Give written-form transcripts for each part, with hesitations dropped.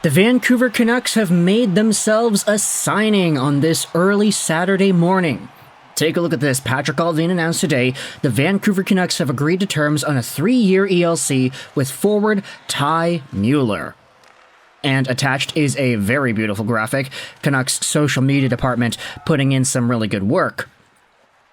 The Vancouver Canucks have made themselves a signing on this early Saturday morning. Take a look at this. PATRIK ALLVIN announced today the Vancouver Canucks have agreed to terms on a 3-year ELC with forward Ty Mueller. And attached is a very beautiful graphic. Canucks social media department putting in some really good work.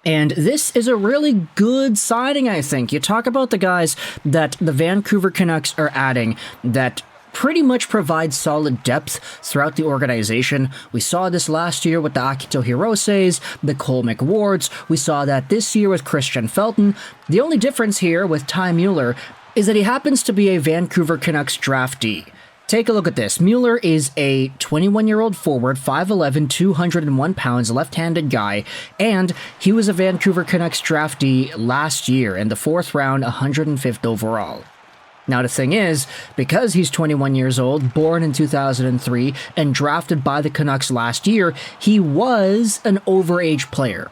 And this is a really good signing, I think. You talk about the guys that the Vancouver Canucks are adding that pretty much provide solid depth throughout the organization. We saw this last year with the Akito Hiroses, the Cole McWards. We saw that this year with Christian Felton. The only difference here with Ty Mueller is that he happens to be a Vancouver Canucks draftee. Take a look at this. Mueller is a 21-year-old forward, 5'11", 201 pounds, left-handed guy, and he was a Vancouver Canucks draftee last year in the 4th round, 105th overall. Now the thing is, because he's 21 years old, born in 2003, and drafted by the Canucks last year, he was an overage player.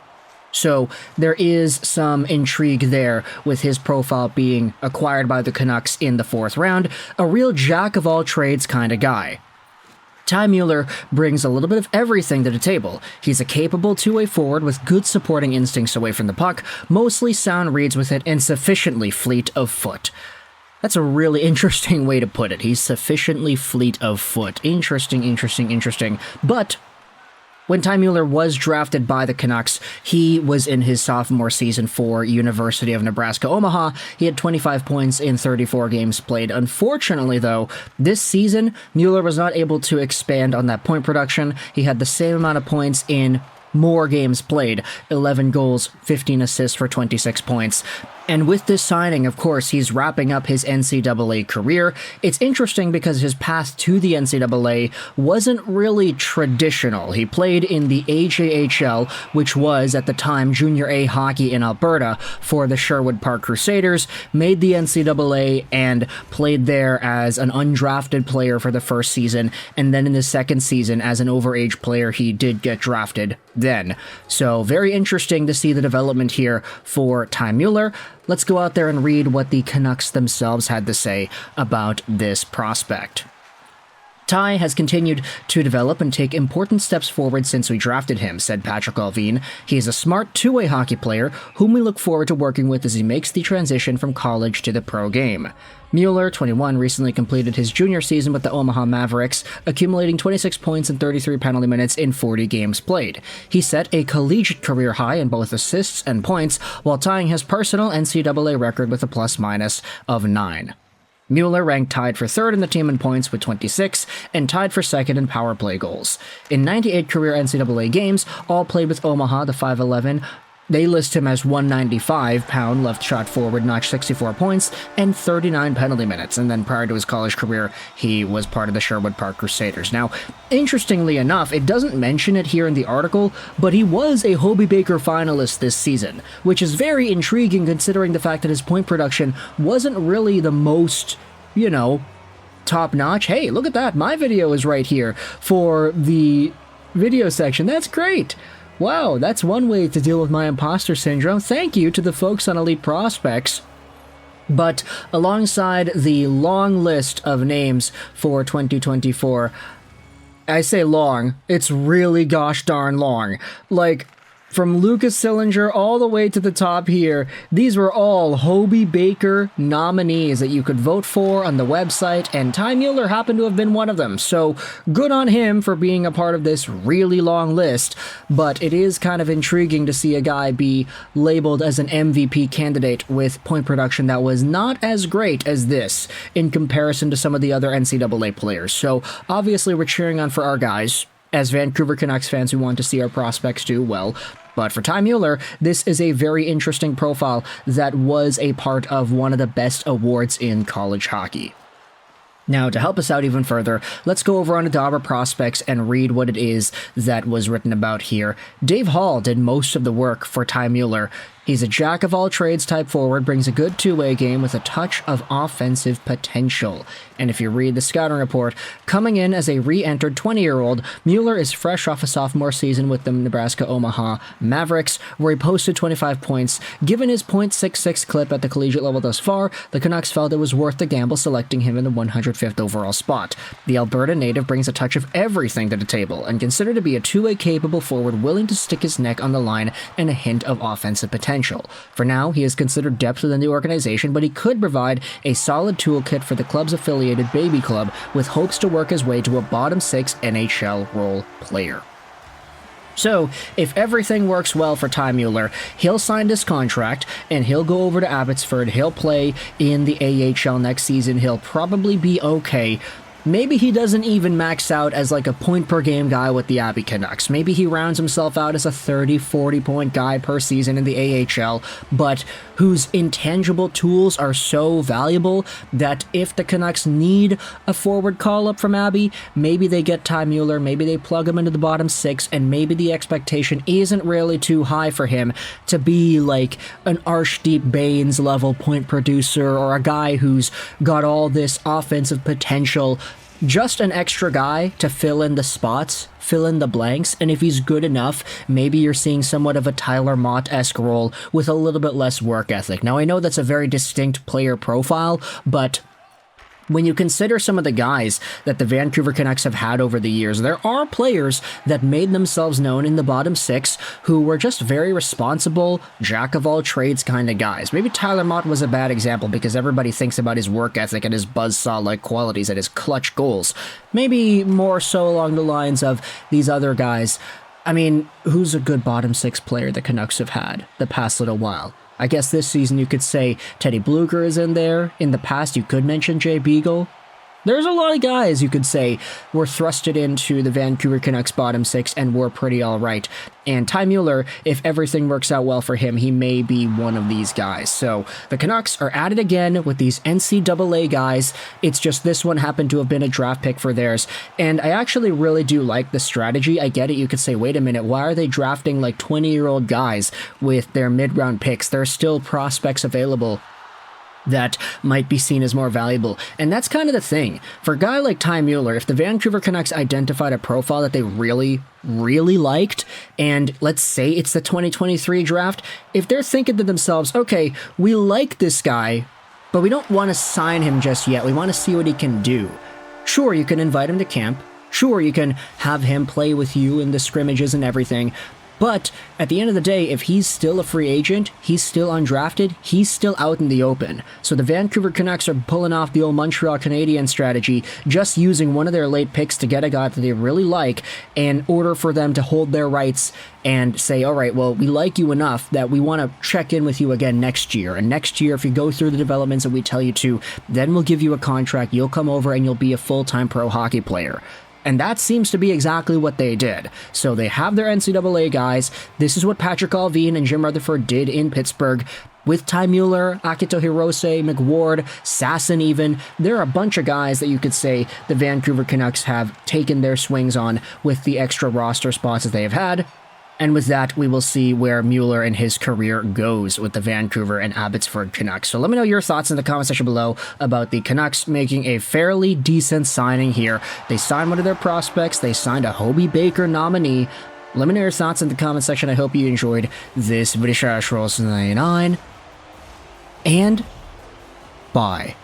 So there is some intrigue there with his profile being acquired by the Canucks in the 4th round, a real jack-of-all-trades kind of guy. Ty Mueller brings a little bit of everything to the table. He's a capable two-way forward with good supporting instincts away from the puck, mostly sound reads with it, and sufficiently fleet of foot. That's a really interesting way to put it. He's sufficiently fleet of foot. Interesting. But when Ty Mueller was drafted by the Canucks, he was in his sophomore season for University of Nebraska, Omaha. He had 25 points in 34 games played. Unfortunately, though, this season, Mueller was not able to expand on that point production. He had the same amount of points in more games played, 11 goals, 15 assists for 26 points. And with this signing, of course, he's wrapping up his NCAA career. It's interesting because his path to the NCAA wasn't really traditional. He played in the AJHL, which was, at the time, Junior A hockey in Alberta for the Sherwood Park Crusaders, made the NCAA and played there as an undrafted player for the first season, and then in the second season, as an overage player, he did get drafted then. So very interesting to see the development here for Ty Mueller. Let's go out there and read what the Canucks themselves had to say about this prospect. Ty has continued to develop and take important steps forward since we drafted him, said PATRIK ALLVIN. He is a smart two-way hockey player whom we look forward to working with as he makes the transition from college to the pro game. Mueller, 21, recently completed his junior season with the Omaha Mavericks, accumulating 26 points and 33 penalty minutes in 40 games played. He set a collegiate career high in both assists and points, while tying his personal NCAA record with a plus-minus of 9. Mueller ranked tied for 3rd in the team in points with 26, and tied for 2nd in power play goals. In 98 career NCAA games, all played with Omaha, the 5'11", they list him as 195-pound left shot forward, notched 64 points and 39 penalty minutes, and then prior to his college career, he was part of the Sherwood Park Crusaders. Now, interestingly enough, it doesn't mention it here in the article, but he was a Hobie Baker finalist this season, which is very intriguing considering the fact that his point production wasn't really the most, top-notch. Hey, look at that, my video is right here for the video section. That's great. Wow, that's one way to deal with my imposter syndrome. Thank you to the folks on Elite Prospects. But alongside the long list of names for 2024, I say long, it's really gosh darn long. Like, from Lucas Sillinger all the way to the top here, these were all Hobie Baker nominees that you could vote for on the website, and Ty Mueller happened to have been one of them. So good on him for being a part of this really long list, but it is kind of intriguing to see a guy be labeled as an MVP candidate with point production that was not as great as this in comparison to some of the other NCAA players. So obviously we're cheering on for our guys. As Vancouver Canucks fans, we want to see our prospects do well. But for Ty Mueller, this is a very interesting profile that was a part of one of the best awards in college hockey. Now, to help us out even further, let's go over on Dobber Prospects and read what it is that was written about here. Dave Hall did most of the work for Ty Mueller. He's a jack-of-all-trades type forward, brings a good two-way game with a touch of offensive potential. And if you read the scouting report, coming in as a re-entered 20-year-old, Mueller is fresh off a sophomore season with the Nebraska Omaha Mavericks, where he posted 25 points. Given his .66 clip at the collegiate level thus far, the Canucks felt it was worth the gamble selecting him in the 105th overall spot. The Alberta native brings a touch of everything to the table, and considered to be a two-way capable forward willing to stick his neck on the line and a hint of offensive potential. For now, he is considered depth within the organization, but he could provide a solid toolkit for the club's affiliated baby club, with hopes to work his way to a bottom 6 NHL role player. So, if everything works well for Ty Mueller, he'll sign this contract, and he'll go over to Abbotsford, he'll play in the AHL next season, he'll probably be okay. Maybe he doesn't even max out as like a point-per-game guy with the Abby Canucks. Maybe he rounds himself out as a 30-40 point guy per season in the AHL, but whose intangible tools are so valuable that if the Canucks need a forward call-up from Abby, maybe they get Ty Mueller, maybe they plug him into the bottom 6, and maybe the expectation isn't really too high for him to be like an Arshdeep Baines-level point producer or a guy who's got all this offensive potential. Just an extra guy to fill in the spots, fill in the blanks, and if he's good enough, maybe you're seeing somewhat of a Tyler Mott-esque role with a little bit less work ethic. Now, I know that's a very distinct player profile, but when you consider some of the guys that the Vancouver Canucks have had over the years, there are players that made themselves known in the bottom 6 who were just very responsible, jack-of-all-trades kind of guys. Maybe Tyler Mott was a bad example because everybody thinks about his work ethic and his buzzsaw-like qualities and his clutch goals. Maybe more so along the lines of these other guys. I mean, who's a good bottom 6 player the Canucks have had the past little while? I guess this season you could say Teddy Bluger is in there. In the past, you could mention Jay Beagle. There's a lot of guys you could say were thrusted into the Vancouver Canucks bottom 6 and were pretty alright. And Ty Mueller, if everything works out well for him, he may be one of these guys. So the Canucks are at it again with these NCAA guys. It's just this one happened to have been a draft pick for theirs. And I actually really do like the strategy. I get it. You could say, wait a minute, why are they drafting like 20-year-old guys with their mid-round picks? There are still prospects available that might be seen as more valuable. And that's kind of the thing. For a guy like Ty Mueller, if the Vancouver Canucks identified a profile that they really liked, and let's say it's the 2023 draft, if they're thinking to themselves, okay, we like this guy, but we don't want to sign him just yet, we want to see what he can do. Sure, you can invite him to camp. Sure, you can have him play with you in the scrimmages and everything. But at the end of the day, if he's still a free agent, he's still undrafted, he's still out in the open. So the Vancouver Canucks are pulling off the old Montreal Canadiens strategy, just using one of their late picks to get a guy that they really like in order for them to hold their rights and say, all right, well, we like you enough that we want to check in with you again next year. And next year, if you go through the developments that we tell you to, then we'll give you a contract, you'll come over and you'll be a full-time pro hockey player. And that seems to be exactly what they did. So they have their NCAA guys. This is what PATRIK, ALLVIN, and Jim Rutherford did in Pittsburgh. With Ty Mueller, Akito Hirose, McWard, Sasson even. There are a bunch of guys that you could say the Vancouver Canucks have taken their swings on with the extra roster spots that they have had. And with that, we will see where Mueller and his career goes with the Vancouver and Abbotsford Canucks. So let me know your thoughts in the comment section below about the Canucks making a fairly decent signing here. They signed one of their prospects. They signed a Hobie Baker nominee. Let me know your thoughts in the comment section. I hope you enjoyed this video. 99 and bye.